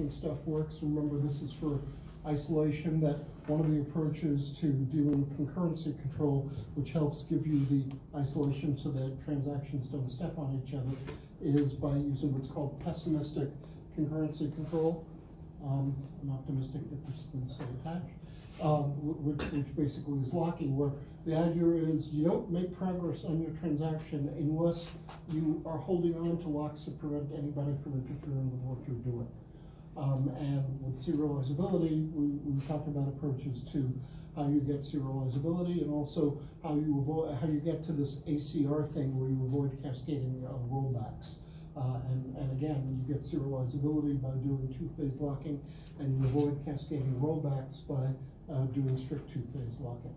locking stuff works. Remember, this is for isolation, that one of the approaches to dealing with concurrency control, which helps give you the isolation so that transactions don't step on each other, is by using what's called pessimistic concurrency control. I'm optimistic that this is going to stay attached, which basically is locking, where the idea is you don't make progress on your transaction unless you are holding on to locks to prevent anybody from interfering with what you're doing. And with serializability, we talked about approaches to how you get serializability, and also how you get to this ACR thing where you avoid cascading rollbacks. And again, you get serializability by doing two-phase locking, and you avoid cascading rollbacks by doing strict two-phase locking.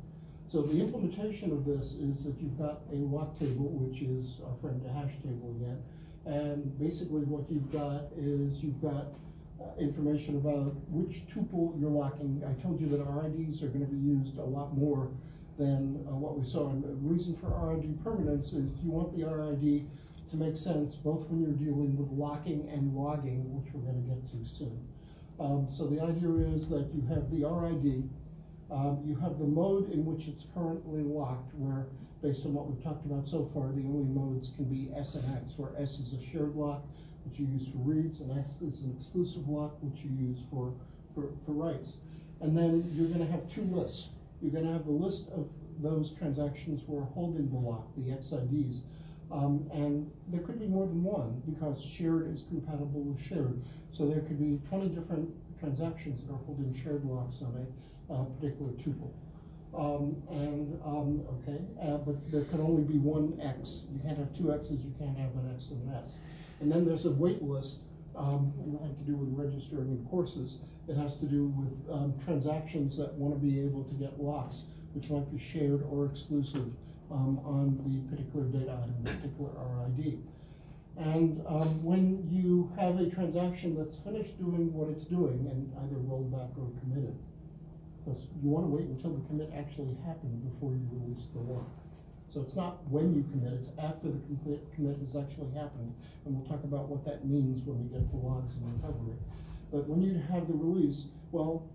So the implementation of this is that you've got a lock table, which is our friend the hash table again, and basically what you've got is you've got information about which tuple you're locking. I told you that RIDs are going to be used a lot more than what we saw. And the reason for RID permanence is you want the RID to make sense both when you're dealing with locking and logging, which we're going to get to soon. So the idea is that you have the RID, you have the mode in which it's currently locked, where based on what we've talked about so far, the only modes can be S and X, where S is a shared lock, which you use for reads, and X is an exclusive lock, which you use for writes. And then you're going to have two lists. You're going to have the list of those transactions who are holding the lock, the XIDs, and there could be more than one, because shared is compatible with shared. So there could be 20 different transactions that are holding shared locks on a particular tuple. But there can only be one X. You can't have two X's, you can't have an X and an S. And then there's a wait list, it has to do with registering in courses. It has to do with transactions that want to be able to get locks, which might be shared or exclusive on the particular data item, the particular RID. And when you have a transaction that's finished doing what it's doing and either rolled back or committed, because you want to wait until the commit actually happened before you release the lock. So it's not when you commit, it's after the commit has actually happened. And we'll talk about what that means when we get to logs and recovery. But when you have the release, well,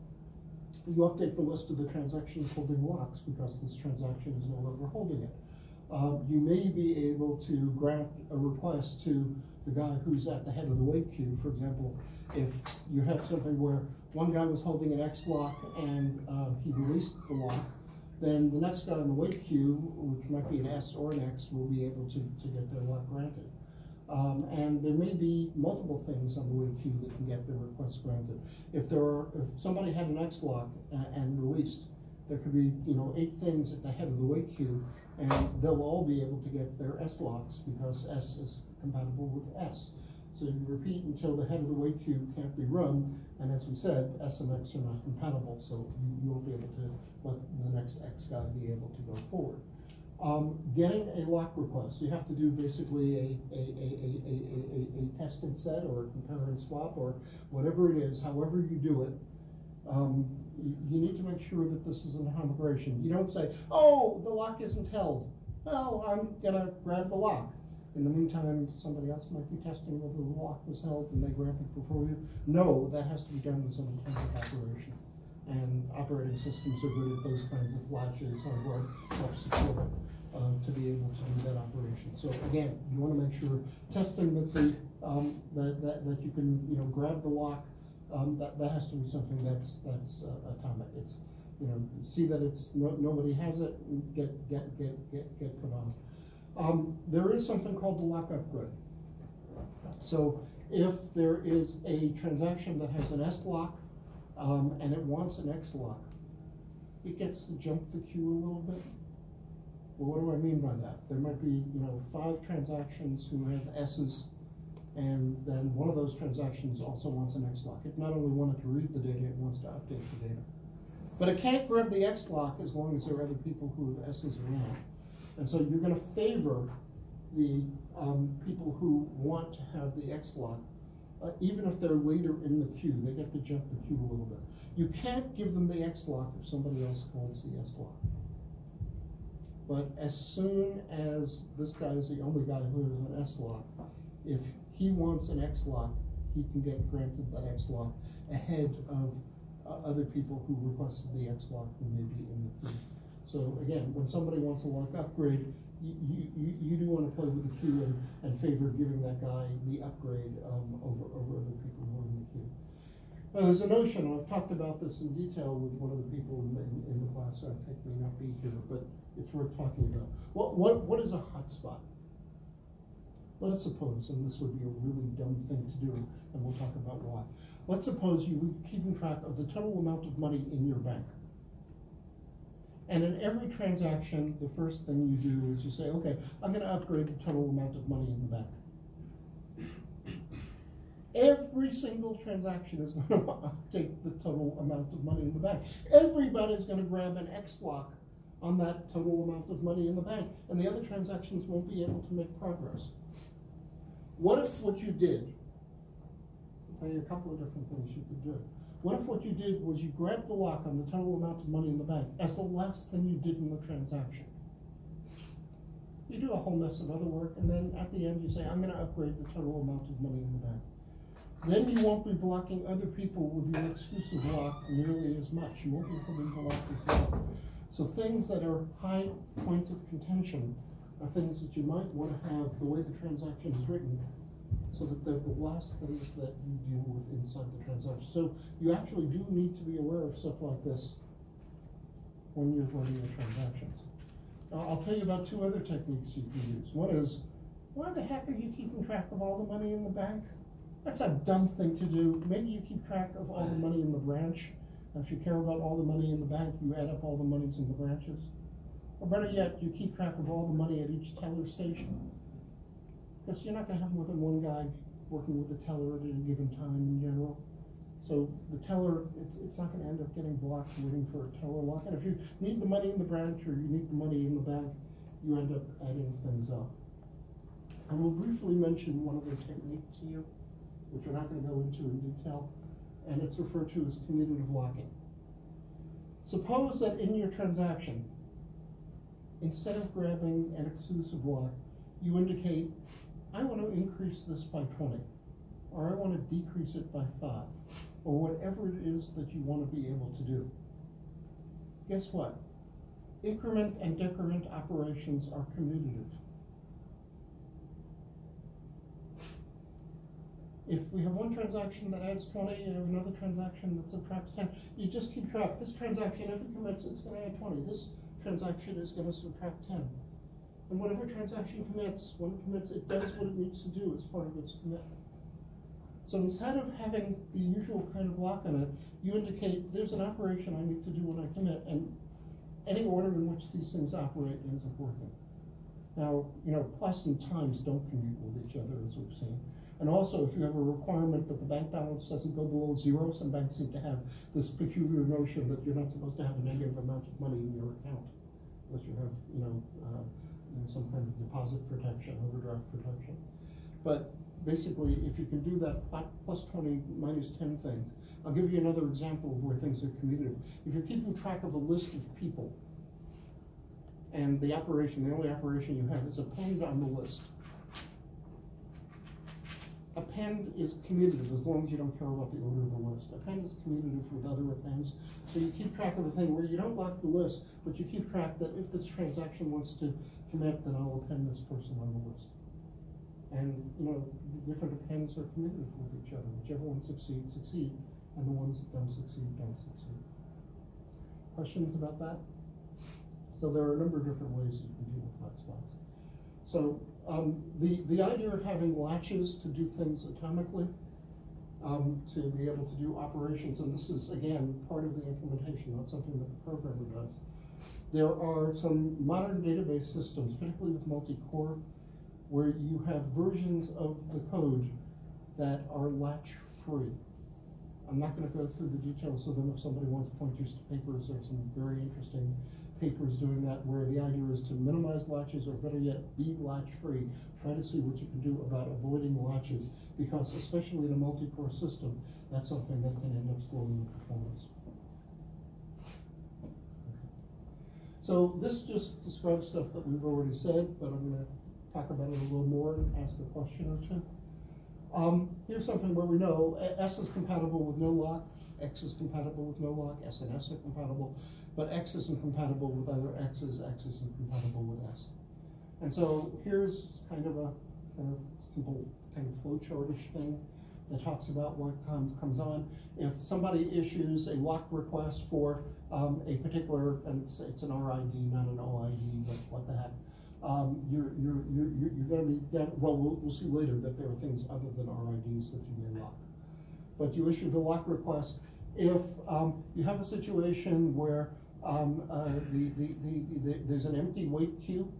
you update the list of the transactions holding locks because this transaction is no longer holding it. You may be able to grant a request to the guy who's at the head of the wait queue. For example, if you have something where one guy was holding an X lock and he released the lock, then the next guy in the wait queue, which might be an S or an X, will be able to get their lock granted. And there may be multiple things on the wait queue that can get their request granted. If somebody had an X lock and released, there could be 8 things at the head of the wait queue, and they'll all be able to get their S locks because S is compatible with S. So you repeat until the head of the wait queue can't be run, and as we said, S and X are not compatible, so you won't be able to let the next X guy be able to go forward. Getting a lock request, you have to do basically a tested set or a compare and swap or whatever it is, however you do it. You need to make sure that this is an integration. You don't say, oh, the lock isn't held. Well, I'm gonna grab the lock. In the meantime, somebody else might be testing whether the lock was held and they grab it before you. No, that has to be done as an intended operation. And operating systems are good at those kinds of latches, hardware helps support it to be able to do that operation. So again, you want to make sure testing that that you can grab the lock. That has to be something that's atomic. It's see that it's nobody has it, get put on. There is something called the lock upgrade. So if there is a transaction that has an S lock and it wants an X lock, it gets to jump the queue a little bit. Well, what do I mean by that? There might be 5 transactions who have S's, and then one of those transactions also wants an X lock. It not only wanted to read the data, it wants to update the data. But it can't grab the X lock as long as there are other people who have S's around. And so you're going to favor the people who want to have the X lock, even if they're later in the queue, they get to jump the queue a little bit. You can't give them the X lock if somebody else holds the S lock. But as soon as this guy is the only guy who has an S lock, if he wants an X lock, he can get granted that X lock ahead of other people who requested the X lock who may be in the queue. So again, when somebody wants a lock upgrade, you do want to play with the queue and favor giving that guy the upgrade over other people who are in the queue. Now, there's a notion, I've talked about this in detail with one of the people in the class who I think may not be here, but it's worth talking about. What is a hotspot? Let us suppose, and this would be a really dumb thing to do, and we'll talk about why. Let's suppose you were keeping track of the total amount of money in your bank. And in every transaction, the first thing you do is you say, okay, I'm going to upgrade the total amount of money in the bank. Every single transaction is going to update the total amount of money in the bank. Everybody's going to grab an X lock on that total amount of money in the bank, and the other transactions won't be able to make progress. What if what you did, I'll tell you a couple of different things you could do. What if what you did was you grabbed the lock on the total amount of money in the bank as the last thing you did in the transaction? You do a whole mess of other work, and then at the end you say, I'm going to upgrade the total amount of money in the bank. Then you won't be blocking other people with your exclusive lock nearly as much. You won't be putting the lock as well. So things that are high points of contention are things that you might want to have the way the transaction is written, so that they're the last things that you deal with inside the transaction. So you actually do need to be aware of stuff like this when you're running the transactions. I'll tell you about two other techniques you can use. One is, why the heck are you keeping track of all the money in the bank? That's a dumb thing to do. Maybe you keep track of all the money in the branch, and if you care about all the money in the bank, you add up all the monies in the branches. Or better yet, you keep track of all the money at each teller station. Because you're not going to have more than one guy working with the teller at any given time in general. So the teller, it's not going to end up getting blocked waiting for a teller lock. And if you need the money in the branch or you need the money in the bank, you end up adding things up. I will briefly mention one other technique to you, which we're not going to go into in detail, and it's referred to as commutative locking. Suppose that in your transaction, instead of grabbing an exclusive lock, you indicate, I want to increase this by 20, or I want to decrease it by 5, or whatever it is that you want to be able to do. Guess what? Increment and decrement operations are commutative. If we have one transaction that adds 20 and have another transaction that subtracts 10, you just keep track. This transaction, if it commits, it's going to add 20. This transaction is going to subtract 10. And whatever transaction commits, when it commits, it does what it needs to do as part of its commitment. So instead of having the usual kind of lock on it, you indicate there's an operation I need to do when I commit, and any order in which these things operate ends up working. Now, plus and times don't commute with each other, as we've seen. And also, if you have a requirement that the bank balance doesn't go below 0, some banks seem to have this peculiar notion that you're not supposed to have a negative amount of money in your account, unless you have, some kind of deposit protection, overdraft protection. But basically, if you can do that plus 20, minus 10 things, I'll give you another example of where things are commutative. If you're keeping track of a list of people, and the only operation you have is append on the list. Append is commutative as long as you don't care about the order of the list. Append is commutative with other appends. So you keep track of a thing where you don't lock the list, but you keep track that if this transaction wants to commit, then I'll append this person on the list. And the different appends are commutative with each other. Whichever ones succeed, succeed, and the ones that don't succeed, don't succeed. Questions about that? So there are a number of different ways you can deal with hotspots. So the idea of having latches to do things atomically, to be able to do operations, and this is, again, part of the implementation, not something that the programmer does. There are some modern database systems, particularly with multi-core, where you have versions of the code that are latch-free. I'm not going to go through the details of them. If somebody wants pointers to papers, there's some very interesting papers doing that, where the idea is to minimize latches, or better yet, be latch-free. Try to see what you can do about avoiding latches, because especially in a multi-core system, that's something that can end up slowing the performance. Okay. So this just describes stuff that we've already said, but I'm going to talk about it a little more and ask a question or two. here's something where we know S is compatible with no lock, X is compatible with no lock, S and S are compatible, but X isn't compatible with other X's, X isn't compatible with S. And so here's kind of a simple kind of flowchartish thing that talks about what comes on. If somebody issues a lock request for a particular, and it's an RID, not an OID, but what the heck, you're going to be, well, we'll see later that there are things other than RIDs that you may lock. But you issue the lock request if you have a situation where there's an empty wait queue,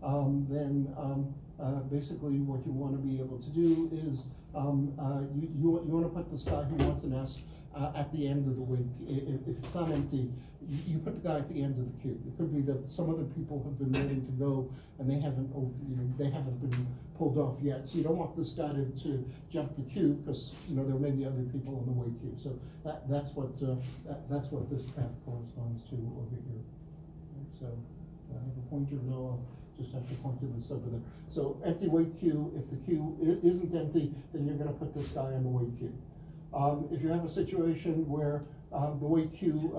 then basically what you want to be able to do is you want to put this guy who wants an S at the end of the wait. If it's not empty, you put the guy at the end of the queue. It could be that some other people have been waiting to go and they haven't been pulled off yet. So you don't want this guy to jump the queue because there may be other people on the wait queue. So that's what this path corresponds to over here. So I have a pointer. No, I'll just have to point to this over there. So empty wait queue. If the queue isn't empty, then you're going to put this guy on the wait queue. If you have a situation where the wait queue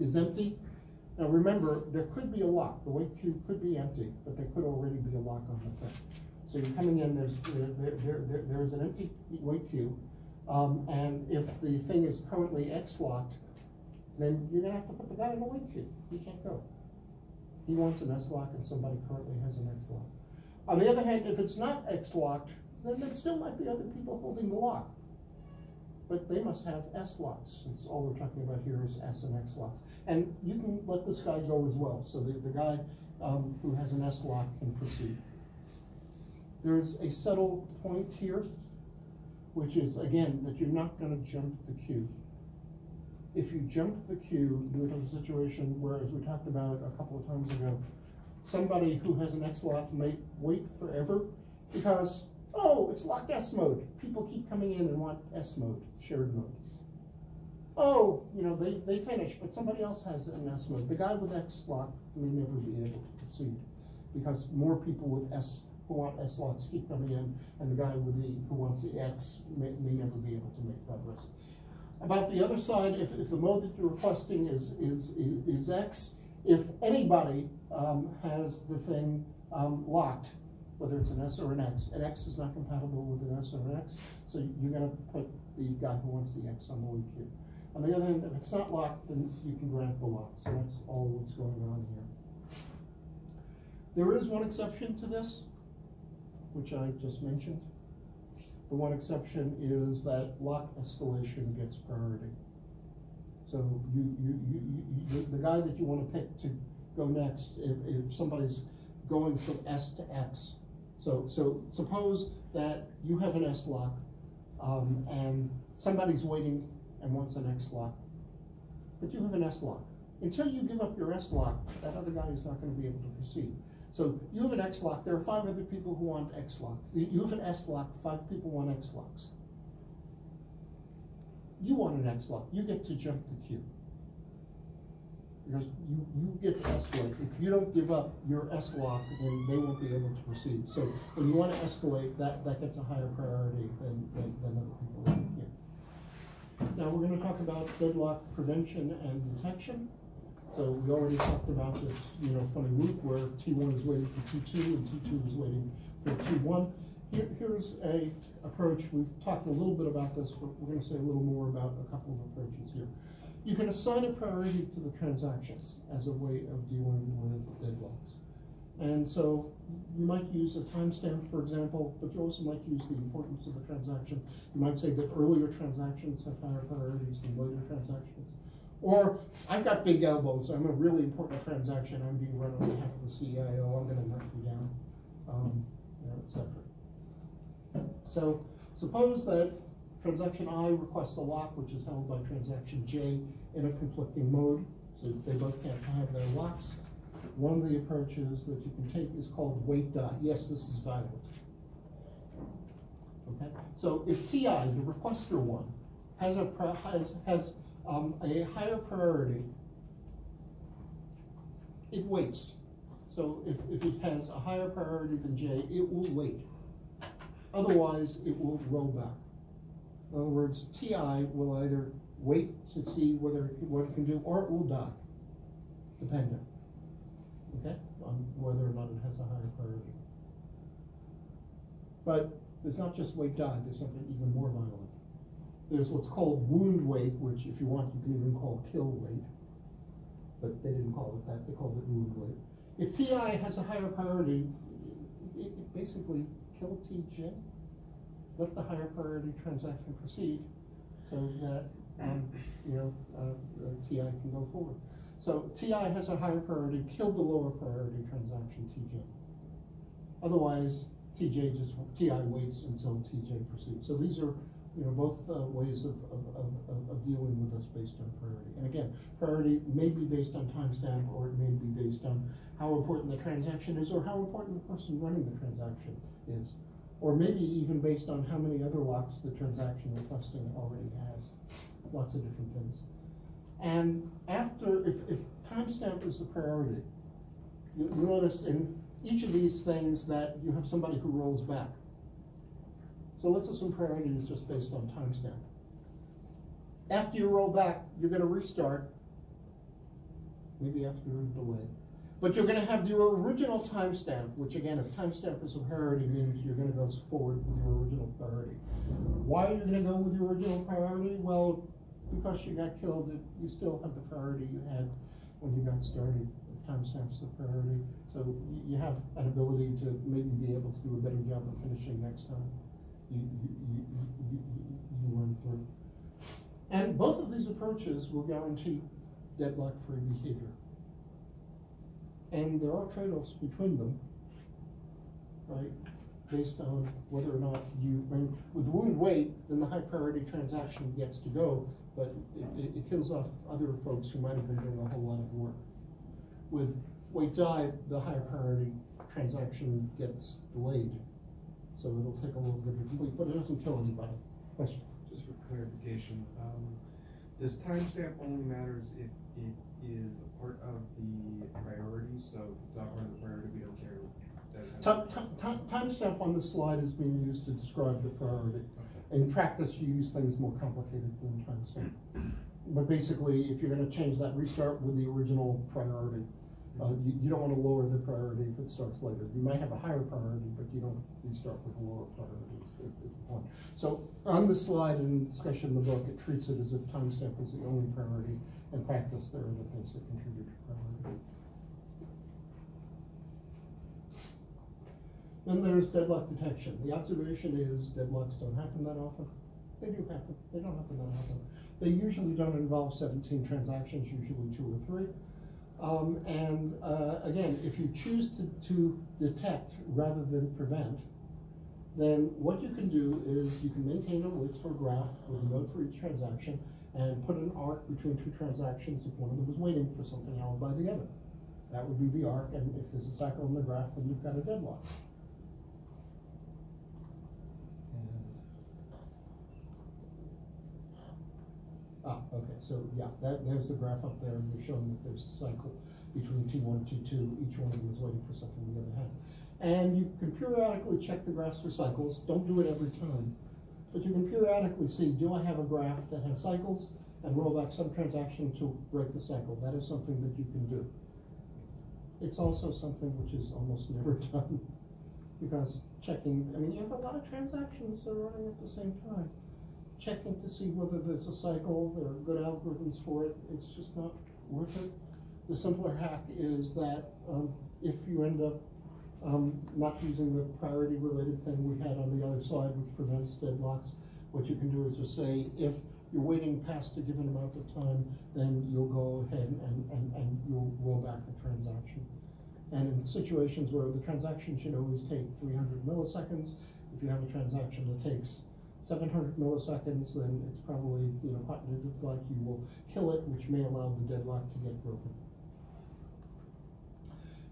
is empty, now remember, there could be a lock. The wait queue could be empty, but there could already be a lock on the thing. So you're coming in, there's an empty wait queue, and if the thing is currently X-locked, then you're going to have to put the guy in the wait queue. He can't go. He wants an S-lock and somebody currently has an X-lock. On the other hand, if it's not X-locked, then there still might be other people holding the lock. But they must have S-locks, since all we're talking about here is S and X-locks. And you can let this guy go as well, so the guy who has an S-lock can proceed. There's a subtle point here, which is, again, that you're not going to jump the queue. If you jump the queue, you would have a situation where, as we talked about a couple of times ago, somebody who has an X-lock may wait forever because, oh, it's locked S mode. People keep coming in and want S mode, shared mode. Oh, they finished, but somebody else has an S mode. The guy with X-lock may never be able to proceed because more people with S who want S-locks keep coming in, and the guy with who wants the X may never be able to make progress. About the other side, if the mode that you're requesting is X, if anybody has the thing locked, whether it's an S or an X is not compatible with an S or an X, so you're going to put the guy who wants the X on the wait queue. On the other hand, if it's not locked, then you can grant the lock. So that's all what's going on here. There is one exception to this, which I just mentioned. The one exception is that lock escalation gets priority. So the guy that you want to pick to go next, if somebody's going from S to X. So suppose that you have an S lock and somebody's waiting and wants an X lock, but you have an S lock. Until you give up your S lock, that other guy is not going to be able to proceed. So you have an X lock, there are 5 other people who want X locks. You have an S lock, 5 people want X locks. You want an X lock, you get to jump the queue. Because you get to escalate. If you don't give up your S lock, then they won't be able to proceed. So when you want to escalate, that gets a higher priority than other people in the queue. Now we're going to talk about deadlock prevention and detection. So we already talked about this, funny loop where T1 is waiting for T2 and T2 is waiting for T1. Here's a approach. We've talked a little bit about this, but we're going to say a little more about a couple of approaches here. You can assign a priority to the transactions as a way of dealing with deadlocks. And so you might use a timestamp, for example, but you also might use the importance of the transaction. You might say that earlier transactions have higher priorities than later transactions. Or, I've got big elbows, I'm a really important transaction, I'm being run on behalf of the CIO, I'm going to knock you down, etc. So, suppose that transaction I requests a lock, which is held by transaction J in a conflicting mode, so they both can't have their locks. One of the approaches that you can take is called wait die. Yes, this is valid. Okay, so if TI, the requester one, has a higher priority, it waits. So if it has a higher priority than J, it will wait. Otherwise, it will roll back. In other words, TI will either wait to see what it can do, or it will die, depending, okay, on whether or not it has a higher priority. But there's not just wait die, there's something even more violent. There's what's called wound wait, which if you want, you can even call kill wait. But they didn't call it that, they called it wound wait. If TI has a higher priority, it basically kill TJ. Let the higher priority transaction proceed so that TI can go forward. So TI has a higher priority, kill the lower priority transaction TJ. Otherwise, TI waits until TJ proceeds. So these are both ways of dealing with this based on priority. And again, priority may be based on timestamp, or it may be based on how important the transaction is, or how important the person running the transaction is. Or maybe even based on how many other locks the transaction requesting already has. Lots of different things. And after, if timestamp is the priority, you notice in each of these things that you have somebody who rolls back. So let's assume priority is just based on timestamp. After you roll back, you're going to restart, maybe after a delay. But you're going to have your original timestamp, which again, if timestamp is a priority, means you're going to go forward with your original priority. Why are you going to go with your original priority? Well, because you got killed, you still have the priority you had when you got started. If timestamp's the priority, so you have an ability to maybe be able to do a better job of finishing next time you run through. And both of these approaches will guarantee deadlock-free behavior. And there are trade-offs between them, right? Based on whether or not with wound wait, then the high priority transaction gets to go, but it kills off other folks who might have been doing a whole lot of work. With wait die, the high priority transaction gets delayed. So it'll take a little bit to complete, but it doesn't kill anybody. Question? Just for clarification, this timestamp only matters if it is a part of the priority, so if it's not part of the priority, we don't care. Timestamp on this slide is being used to describe the priority. Okay. In practice, you use things more complicated than timestamp. But basically, if you're going to change that, restart with the original priority. You don't want to lower the priority if it starts later. You might have a higher priority, but you don't restart with a lower priority is the point. So on the slide in discussion in the book, it treats it as if timestamp is the only priority. In practice, there are the things that contribute to priority. Then there's deadlock detection. The observation is deadlocks don't happen that often. They do happen. They don't happen that often. They usually don't involve 17 transactions, usually 2 or 3. Again, if you choose to detect rather than prevent, then what you can do is you can maintain a waits for graph with a node for each transaction and put an arc between 2 transactions if one of them is waiting for something held by the other. That would be the arc, and if there's a cycle in the graph, then you've got a deadlock. Okay, so yeah, there's the graph up there, and we're showing that there's a cycle between T1 and T2. Each one of them is waiting for something the other has. And you can periodically check the graphs for cycles. Don't do it every time. But you can periodically see, do I have a graph that has cycles, and roll back some transaction to break the cycle. That is something that you can do. It's also something which is almost never done, because checking, I mean, you have a lot of transactions that are running at the same time. Checking to see whether there's a cycle, there are good algorithms for it, it's just not worth it. The simpler hack is that if you end up not using the priority related thing we had on the other side, which prevents deadlocks, what you can do is just say, if you're waiting past a given amount of time, then you'll go ahead and you'll roll back the transaction. And in situations where the transaction should always take 300 milliseconds, if you have a transaction that takes 700 milliseconds, then it's probably cognitive like you will kill it, which may allow the deadlock to get broken.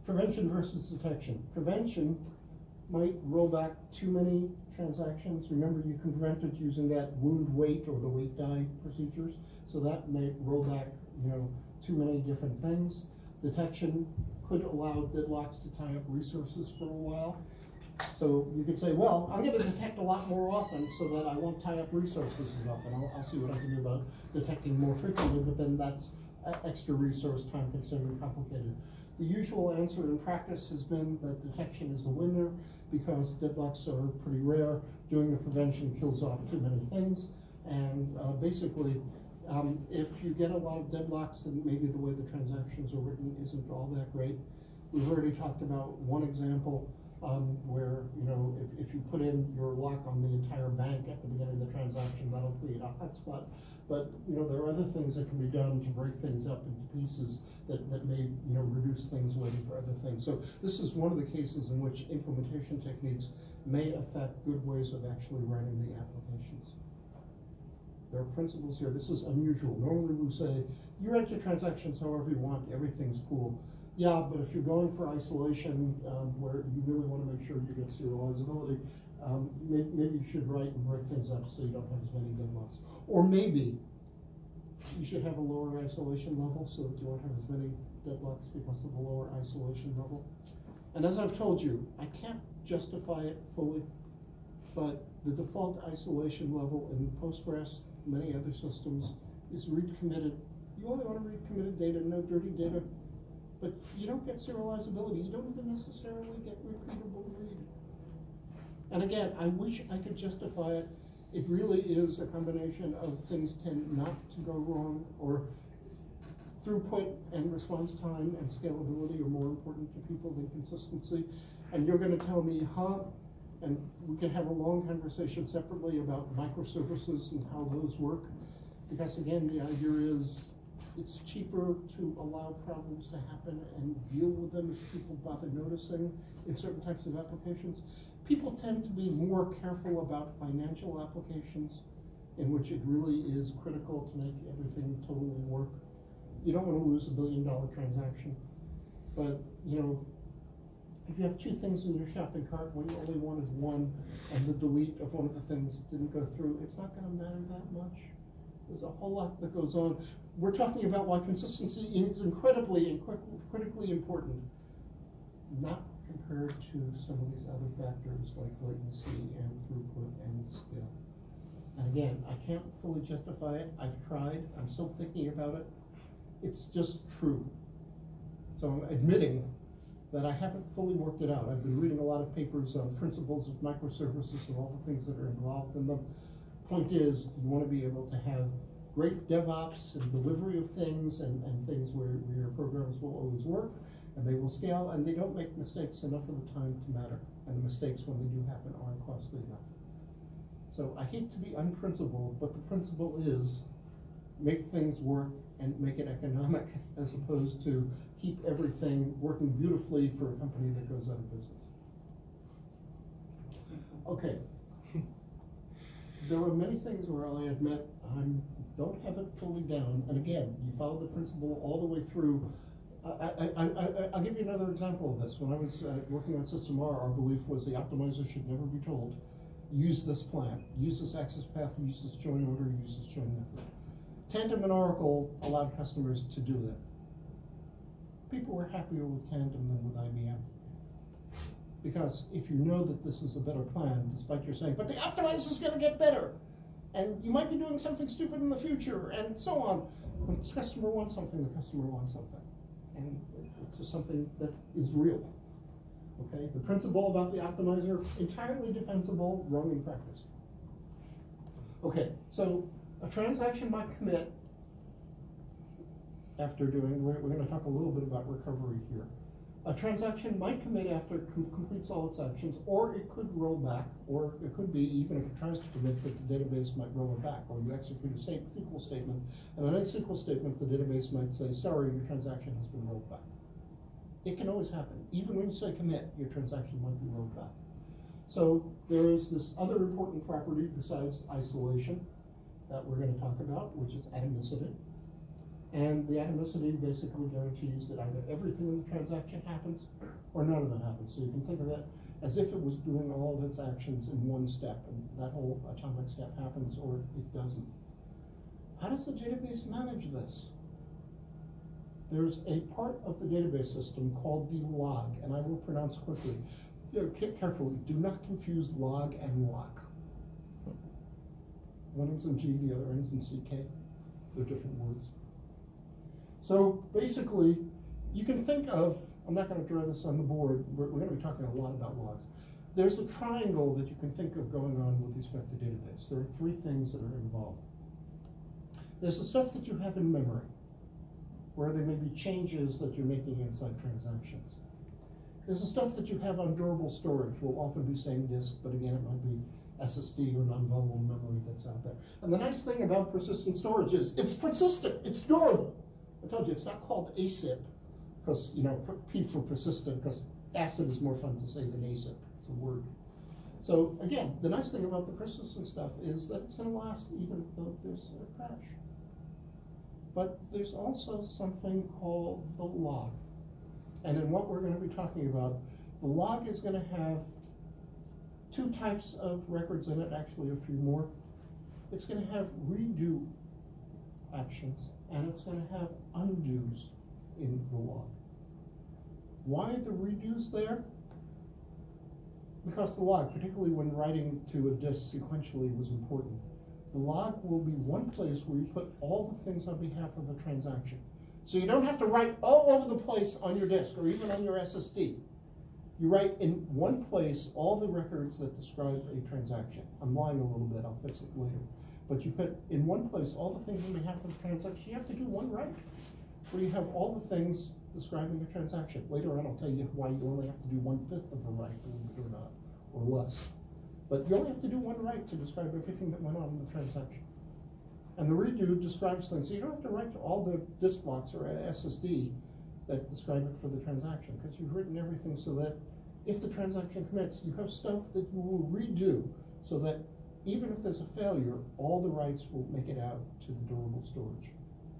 Prevention versus detection. Prevention might roll back too many transactions. Remember, you can prevent it using that wound wait or the wait die procedures. So that may roll back too many different things. Detection could allow deadlocks to tie up resources for a while. So you could say, well, I'm going to detect a lot more often so that I won't tie up resources as often. I'll see what I can do about detecting more frequently, but then that's extra resource, time-consuming, complicated. The usual answer in practice has been that detection is the winner because deadlocks are pretty rare. Doing the prevention kills off too many things. And basically, if you get a lot of deadlocks, then maybe the way the transactions are written isn't all that great. We've already talked about one example where, you know, if you put in your lock on the entire bank at the beginning of the transaction, that'll create a hotspot. But, you know, there are other things that can be done to break things up into pieces that may, you know, reduce things waiting for other things. So this is one of the cases in which implementation techniques may affect good ways of actually writing the applications. There are principles here. This is unusual. Normally we say, you write your transactions however you want, everything's cool. Yeah, but if you're going for isolation, where you really want to make sure you get serializability, maybe you should write and break things up so you don't have as many deadlocks. Or maybe you should have a lower isolation level so that you won't have as many deadlocks because of the lower isolation level. And as I've told you, I can't justify it fully, but the default isolation level in Postgres, many other systems, is read committed. You only want to read committed data, no dirty data. But you don't get serializability. You don't even necessarily get repeatable read. And again, I wish I could justify it. It really is a combination of things tend not to go wrong, or throughput and response time and scalability are more important to people than consistency. And you're going to tell me, huh? And we can have a long conversation separately about microservices and how those work. Because again, the idea is it's cheaper to allow problems to happen and deal with them if people bother noticing in certain types of applications. People tend to be more careful about financial applications in which it really is critical to make everything totally work. You don't want to lose $1 billion transaction, but you know, if you have two things in your shopping cart when you only wanted one and the delete of one of the things didn't go through, it's not going to matter that much. There's a whole lot that goes on. We're talking about why consistency is incredibly and critically important, not compared to some of these other factors like latency and throughput and scale. And again, I can't fully justify it. I've tried. I'm still thinking about it. It's just true. So I'm admitting that I haven't fully worked it out. I've been reading a lot of papers on principles of microservices and all the things that are involved in them. Point is, you want to be able to have great DevOps and delivery of things and things where your programs will always work and they will scale and they don't make mistakes enough of the time to matter. And the mistakes, when they do happen, aren't costly enough. So I hate to be unprincipled, but the principle is make things work and make it economic as opposed to keep everything working beautifully for a company that goes out of business. Okay. There are many things where I admit I don't have it fully down. And again, you follow the principle all the way through. I'll give you another example of this. When I was working on System R, our belief was the optimizer should never be told, use this plan, use this access path, use this join order, use this join method. Tandem and Oracle allowed customers to do that. People were happier with Tandem than with IBM. Because if you know that this is a better plan, despite your saying, but the optimizer is going to get better, and you might be doing something stupid in the future, and so on. When the customer wants something, the customer wants something. And it's just something that is real. Okay? The principle about the optimizer, entirely defensible, wrong in practice. Okay, so a transaction might commit after doing, we're going to talk a little bit about recovery here. A transaction might commit after it completes all its actions, or it could roll back, or it could be, even if it tries to commit, that the database might roll it back, or you execute a SQL statement, and on a SQL statement, the database might say, sorry, your transaction has been rolled back. It can always happen. Even when you say commit, your transaction might be rolled back. So there is this other important property besides isolation that we're going to talk about, which is atomicity. And the atomicity basically guarantees that either everything in the transaction happens or none of it happens. So you can think of it as if it was doing all of its actions in one step, and that whole atomic step happens or it doesn't. How does the database manage this? there's a part of the database system called the log, and I will pronounce quickly. Carefully, do not confuse log and lock. One ends in G, the other ends in CK. They're different words. So basically, you can think of, I'm not going to draw this on the board, we're going to be talking a lot about logs. There's a triangle that you can think of going on with respect to database. There are three things that are involved. There's the stuff that you have in memory, where there may be changes that you're making inside transactions. There's the stuff that you have on durable storage. We'll often be saying disk, but again, it might be SSD or non-volatile memory that's out there. And the nice thing about persistent storage is it's persistent, it's durable. I told you, it's not called ASIP, because, you know, P for persistent, because ASIP is more fun to say than ASIP. It's a word. So again, the nice thing about the persistent stuff is that it's going to last even though there's a crash. But there's also something called the log. And in what we're going to be talking about, the log is going to have two types of records in it, actually a few more. It's going to have redo actions, and it's going to have undos in the log. Why the redos there? Because the log, particularly when writing to a disk sequentially, was important. The log will be one place where you put all the things on behalf of a transaction. So you don't have to write all over the place on your disk or even on your SSD. You write in one place all the records that describe a transaction. I'm lying a little bit, I'll fix it later. But you put in one place all the things on behalf of the transaction. You have to do one write, where you have all the things describing a transaction. Later on, I'll tell you why you only have to do 1/5 of a write, believe it or not, or less. But you only have to do one write to describe everything that went on in the transaction. And the redo describes things. So you don't have to write to all the disk blocks or SSD that describe it for the transaction, because you've written everything so that if the transaction commits, you have stuff that you will redo so that even if there's a failure, all the writes will make it out to the durable storage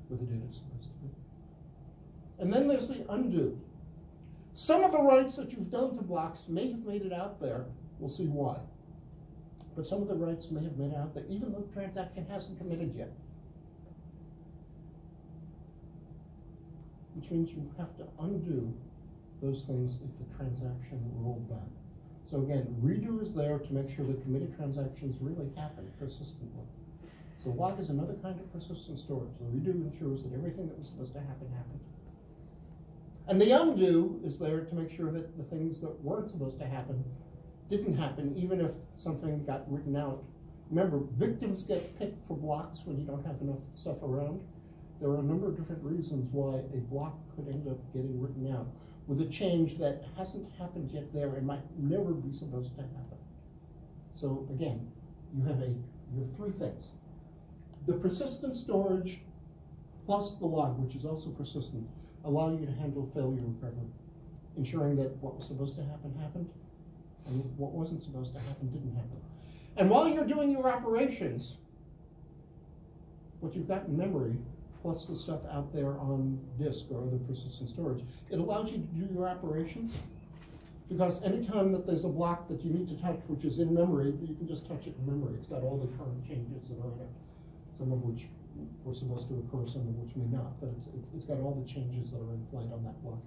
where the data is supposed to be. And then there's the undo. Some of the writes that you've done to blocks may have made it out there. We'll see why. But some of the writes may have made it out there even though the transaction hasn't committed yet. Which means you have to undo those things if the transaction rolled back. So again, redo is there to make sure that committed transactions really happen persistently. So log is another kind of persistent storage. The redo ensures that everything that was supposed to happen happened. And the undo is there to make sure that the things that weren't supposed to happen didn't happen, even if something got written out. Remember, victims get picked for blocks when you don't have enough stuff around. There are a number of different reasons why a block could end up getting written out with a change that hasn't happened yet there and might never be supposed to happen. So again, you have three things. The persistent storage plus the log, which is also persistent, allow you to handle failure recovery, ensuring that what was supposed to happen happened and what wasn't supposed to happen didn't happen. And while you're doing your operations, what you've got in memory, plus the stuff out there on disk or other persistent storage, it allows you to do your operations, because anytime that there's a block that you need to touch which is in memory, you can just touch it in memory. It's got all the current changes that are in it, some of which were supposed to occur, some of which may not, but it's got all the changes that are in flight on that block.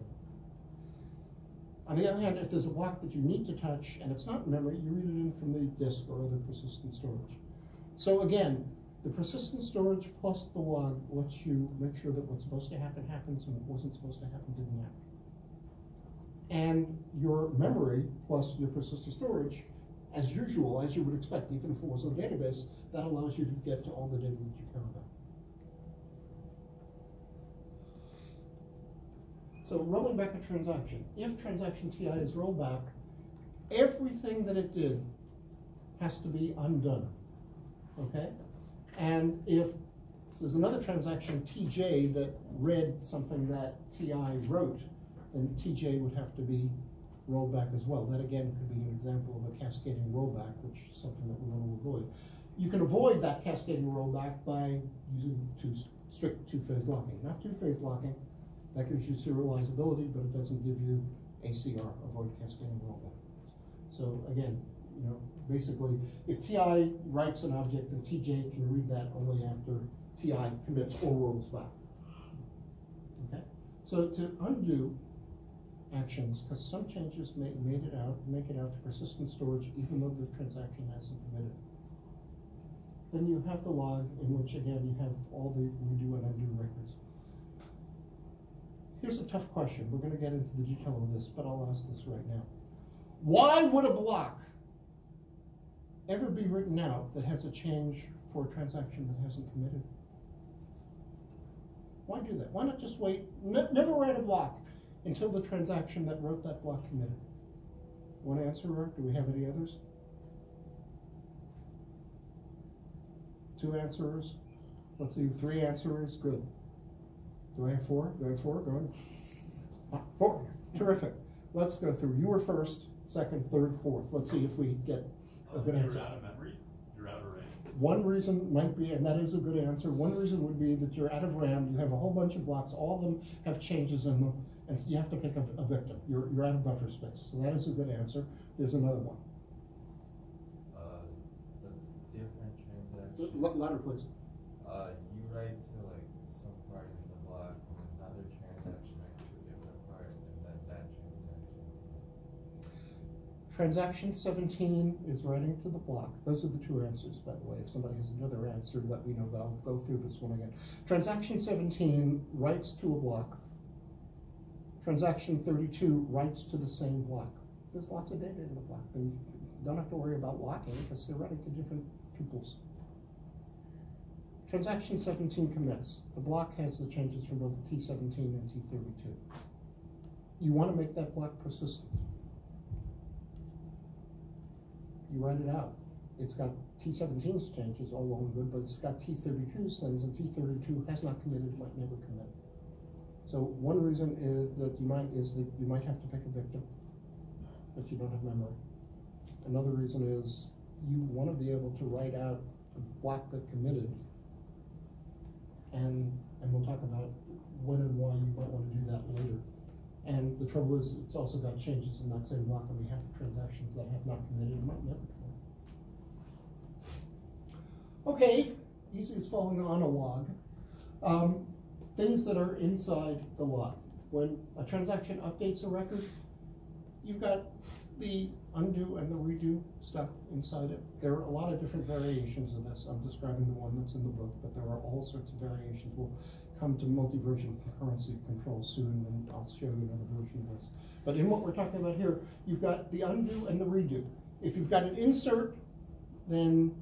On the other hand, if there's a block that you need to touch and it's not in memory, you read it in from the disk or other persistent storage. So again, the persistent storage plus the log lets you make sure that what's supposed to happen happens and what wasn't supposed to happen didn't happen. And your memory plus your persistent storage, as usual, as you would expect, even if it wasn't a database, that allows you to get to all the data that you care about. So rolling back a transaction. If transaction TI is rolled back, everything that it did has to be undone, okay? And if there's another transaction, TJ, that read something that TI wrote, then TJ would have to be rolled back as well. That again could be an example of a cascading rollback, which is something that we want to avoid. You can avoid that cascading rollback by using strict two-phase locking. Not two-phase locking, that gives you serializability, but it doesn't give you ACR, avoid cascading rollback. So again, you know, basically, if TI writes an object, then TJ can read that only after TI commits or rolls back. Okay? So to undo actions, because some changes make it out to persistent storage even though the transaction hasn't committed. Then you have the log in which again you have all the redo and undo records. Here's a tough question. We're going to get into the detail of this, but I'll ask this right now. Why would a block ever be written out that has a change for a transaction that hasn't committed? Why do that? Why not just wait, never write a block until the transaction that wrote that block committed? One answer, or do we have any others? Two answers? Let's see, three answers, good. Do I have four? Do I have four? Go on. Four, terrific. Let's go through. You were first, second, third, fourth. Let's see if we get a good answer. You're out of memory? You're out of RAM? One reason might be, and that is a good answer, one reason would be that you're out of RAM, you have a whole bunch of blocks, all of them have changes in them, and so you have to pick a victim. You're out of buffer space. So that is a good answer. There's another one. The different transactions. So, louder, please. You write to like some part in the block, and another transaction writes to a different part, and then that transaction. Transaction 17 is writing to the block. Those are the two answers, by the way. If somebody has another answer, let me know, but I'll go through this one again. Transaction 17 writes to a block. Transaction 32 writes to the same block. There's lots of data in the block. They don't have to worry about locking because they're writing to different tuples. Transaction 17 commits. The block has the changes from both T17 and T32. You want to make that block persistent. You write it out. It's got T17's changes, all well and good, but it's got T32's things, and T32 has not committed, might never commit. So one reason is that you might have to pick a victim, but you don't have memory. Another reason is you want to be able to write out the block that committed, and we'll talk about when and why you might want to do that later. And the trouble is, it's also got changes in that same block, and we have transactions that have not committed and might never commit. Okay, easy as falling on a log. Things that are inside the log. When a transaction updates a record, you've got the undo and the redo stuff inside it. There are a lot of different variations of this. I'm describing the one that's in the book, but there are all sorts of variations. We'll come to multi-version concurrency control soon, and I'll show you another version of this. But in what we're talking about here, you've got the undo and the redo. If you've got an insert, then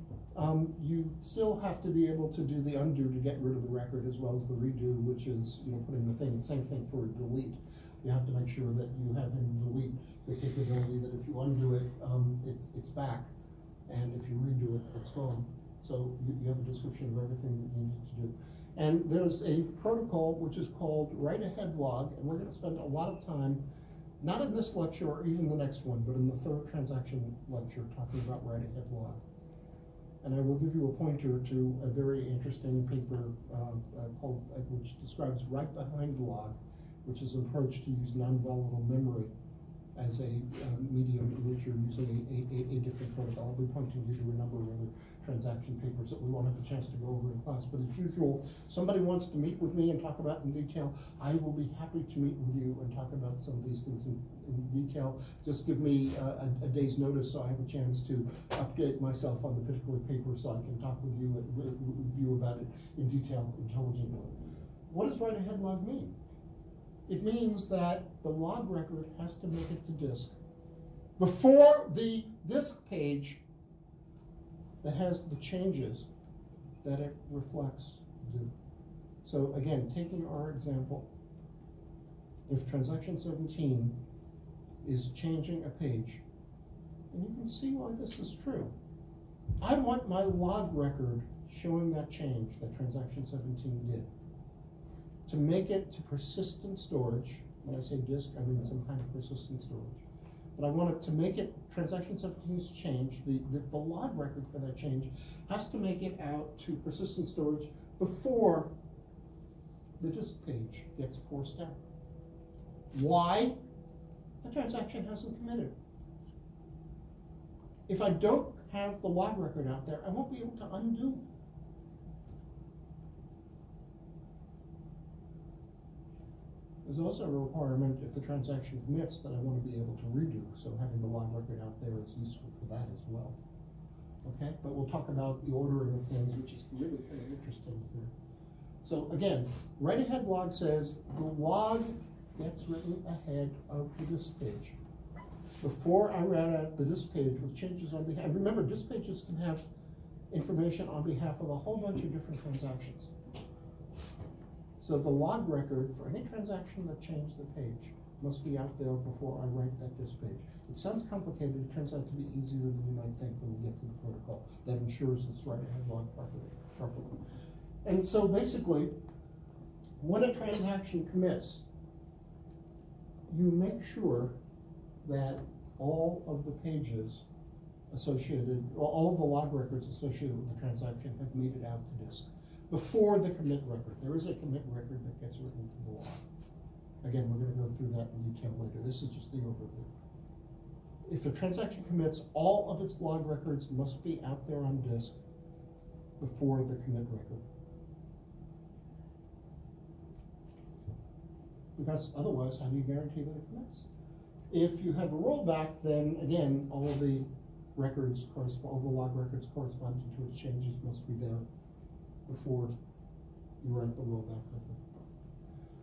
you still have to be able to do the undo to get rid of the record, as well as the redo, which is putting the thing, same thing for delete. You have to make sure that you have in delete the capability that if you undo it, it's back, and if you redo it, it's gone. So you have a description of everything that you need to do. And there's a protocol which is called write-ahead log, and we're going to spend a lot of time, not in this lecture or even the next one, but in the third transaction lecture, talking about write-ahead log. And I will give you a pointer to a very interesting paper which describes write behind log, which is an approach to use non-volatile memory as a medium in which you're using a different protocol. I'll be pointing you to a number of other transaction papers that we won't have a chance to go over in class, but as usual, somebody wants to meet with me and talk about in detail, I will be happy to meet with you and talk about some of these things in detail. Just give me a day's notice so I have a chance to update myself on the particular paper so I can talk with you about it in detail intelligently. What does write-ahead log mean? It means that the log record has to make it to disk before the disk page that has the changes that it reflects do. So again, taking our example, if transaction 17 is changing a page, and you can see why this is true. I want my log record showing that change that transaction 17 did. To make it to persistent storage, when I say disk, I mean some kind of persistent storage. But I want it to make it, transaction 17's change, the log record for that change has to make it out to persistent storage before the disk page gets forced out. Why? The transaction hasn't committed. If I don't have the log record out there, I won't be able to undo. There's also a requirement if the transaction commits that I want to be able to redo, so having the log record out there is useful for that as well. Okay, but we'll talk about the ordering of things, which is really kind of interesting here. So again, write-ahead log says the log gets written ahead of the disk page. Before I write out the disk page with changes on behalf, remember disk pages can have information on behalf of a whole bunch of different transactions. So the log record for any transaction that changed the page must be out there before I write that disk page. It sounds complicated, it turns out to be easier than you might think when we get to the protocol that ensures this write-ahead log properly. And so basically, when a transaction commits, you make sure that all of the pages associated, all of the log records associated with the transaction have made it out to disk before the commit record. There is a commit record that gets written to the log. Again, we're going to go through that in detail later. This is just the overview. If a transaction commits, all of its log records must be out there on disk before the commit record. Because otherwise, how do you guarantee that it commits? If you have a rollback, then again, all of the records, all the log records corresponding to its changes must be there before you write the rollback record.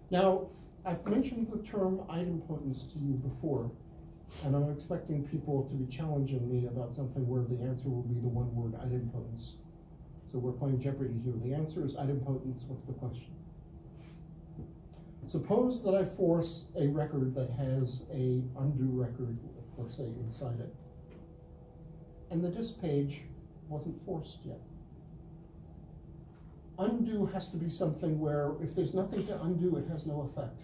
Now, I've mentioned the term idempotence to you before, and I'm expecting people to be challenging me about something where the answer will be the one word idempotence. So we're playing Jeopardy here. The answer is idempotence. What's the question? Suppose that I force a record that has a undo record, let's say, inside it, and the disk page wasn't forced yet. Undo has to be something where if there's nothing to undo, it has no effect.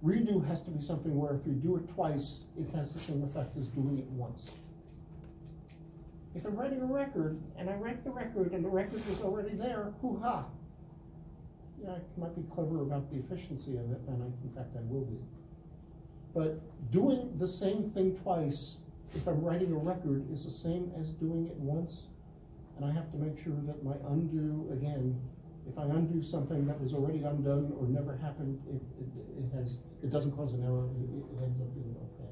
Redo has to be something where if you do it twice, it has the same effect as doing it once. If I'm writing a record, and I write the record, and the record is already there, hoo-ha. Yeah, I might be clever about the efficiency of it, and in fact I will be. But doing the same thing twice, if I'm writing a record, is the same as doing it once. And I have to make sure that my undo, again, if I undo something that was already undone or never happened, it doesn't cause an error, it ends up being okay.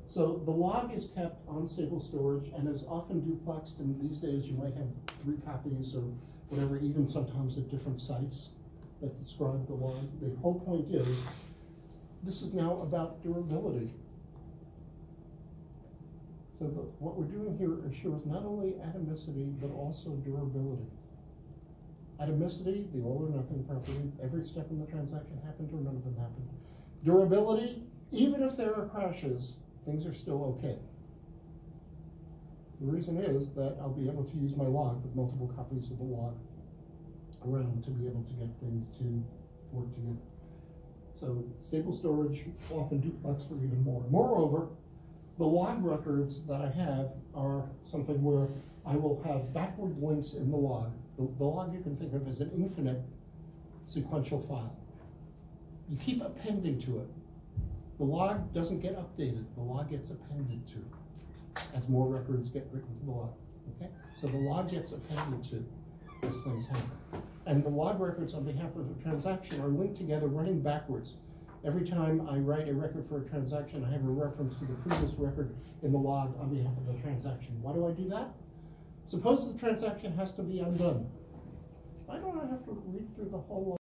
So the log is kept on stable storage and is often duplexed, and these days you might have 3 copies or whatever, even sometimes at different sites that describe the log. The whole point is, this is now about durability. So what we're doing here assures not only atomicity, but also durability. Atomicity, the all or nothing property, every step in the transaction happened or none of them happened. Durability, even if there are crashes, things are still okay. The reason is that I'll be able to use my log with multiple copies of the log around to be able to get things to work together. So stable storage, often duplexed or even more. Moreover, the log records that I have are something where I will have backward links in the log. The log you can think of as an infinite sequential file. You keep appending to it. The log doesn't get updated. The log gets appended to as more records get written to the log. Okay? So the log gets appended to as things happen. And the log records on behalf of a transaction are linked together running backwards. Every time I write a record for a transaction, I have a reference to the previous record in the log on behalf of the transaction. Why do I do that? Suppose the transaction has to be undone. I don't have to read through the whole log.